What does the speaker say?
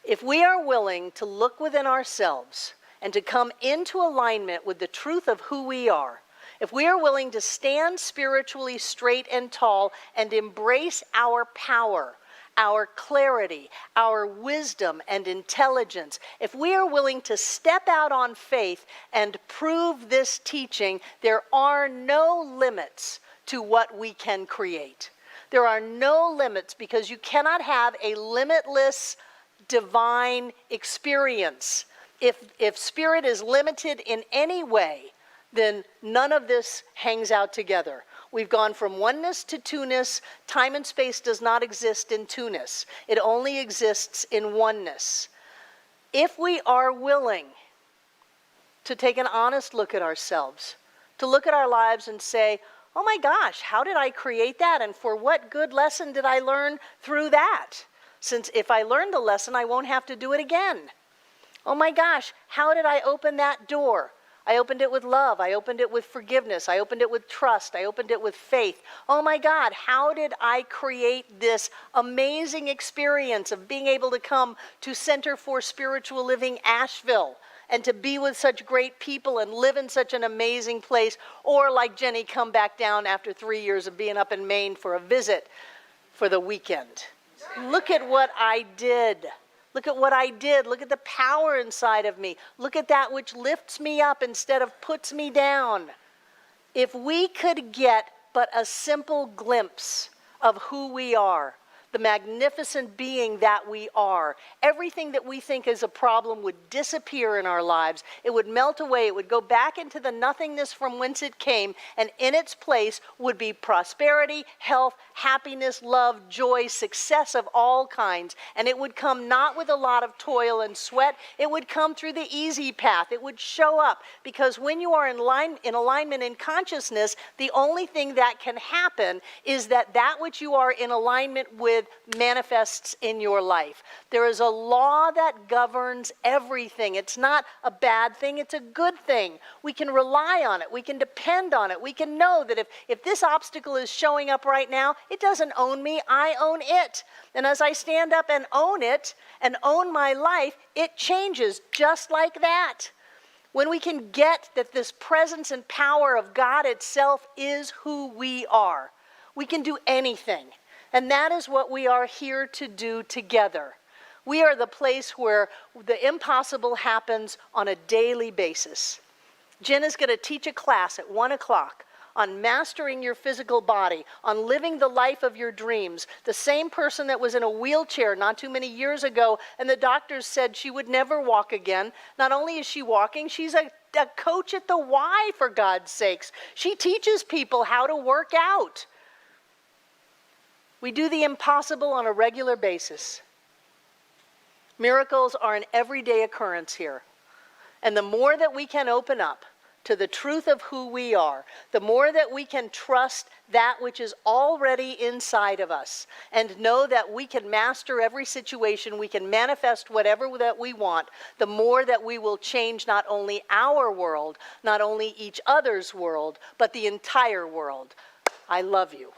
If we are willing to look within ourselves and to come into alignment with the truth of who we are, if we are willing to stand spiritually straight and tall and embrace our power, our clarity, our wisdom and intelligence, if we are willing to step out on faith and prove this teaching, there are no limits to what we can create. There are no limits, because you cannot have a limitless divine experience. If spirit is limited in any way, then none of this hangs out together. We've gone from oneness to two-ness. Time and space does not exist in two-ness. It only exists in oneness. If we are willing to take an honest look at ourselves, to look at our lives and say, oh my gosh, how did I create that? And for what good lesson did I learn through that? Since if I learned a lesson, I won't have to do it again. Oh my gosh, how did I open that door? I opened it with love. I opened it with forgiveness. I opened it with trust. I opened it with faith. Oh my God, how did I create this amazing experience of being able to come to Center for Spiritual Living Asheville and to be with such great people and live in such an amazing place? Or like Jenny, come back down after 3 years of being up in Maine for a visit for the weekend. Look at what I did. Look at what I did. Look at the power inside of me. Look at that which lifts me up instead of puts me down. If we could get but a simple glimpse of who we are, the magnificent being that we are, everything that we think is a problem would disappear in our lives. It would melt away. It would go back into the nothingness from whence it came, and in its place would be prosperity, health, happiness, love, joy, success of all kinds. And it would come not with a lot of toil and sweat. It would come through the easy path. It would show up, because when you are in alignment in consciousness, the only thing that can happen is that which you are in alignment with manifests in your life. There is a law that governs everything. It's not a bad thing, it's a good thing. We can rely on it, we can depend on it, we can know that if this obstacle is showing up right now, it doesn't own me, I own it. And as I stand up and own it, and own my life, it changes just like that. When we can get that this presence and power of God itself is who we are, we can do anything. And that is what we are here to do together. We are the place where the impossible happens on a daily basis. Jen is going to teach a class at 1 o'clock on mastering your physical body, on living the life of your dreams. The same person that was in a wheelchair not too many years ago, and the doctors said she would never walk again. Not only is she walking, she's a coach at the Y, for God's sakes. She teaches people how to work out. We do the impossible on a regular basis. Miracles are an everyday occurrence here. And the more that we can open up to the truth of who we are, the more that we can trust that which is already inside of us and know that we can master every situation, we can manifest whatever that we want, the more that we will change not only our world, not only each other's world, but the entire world. I love you.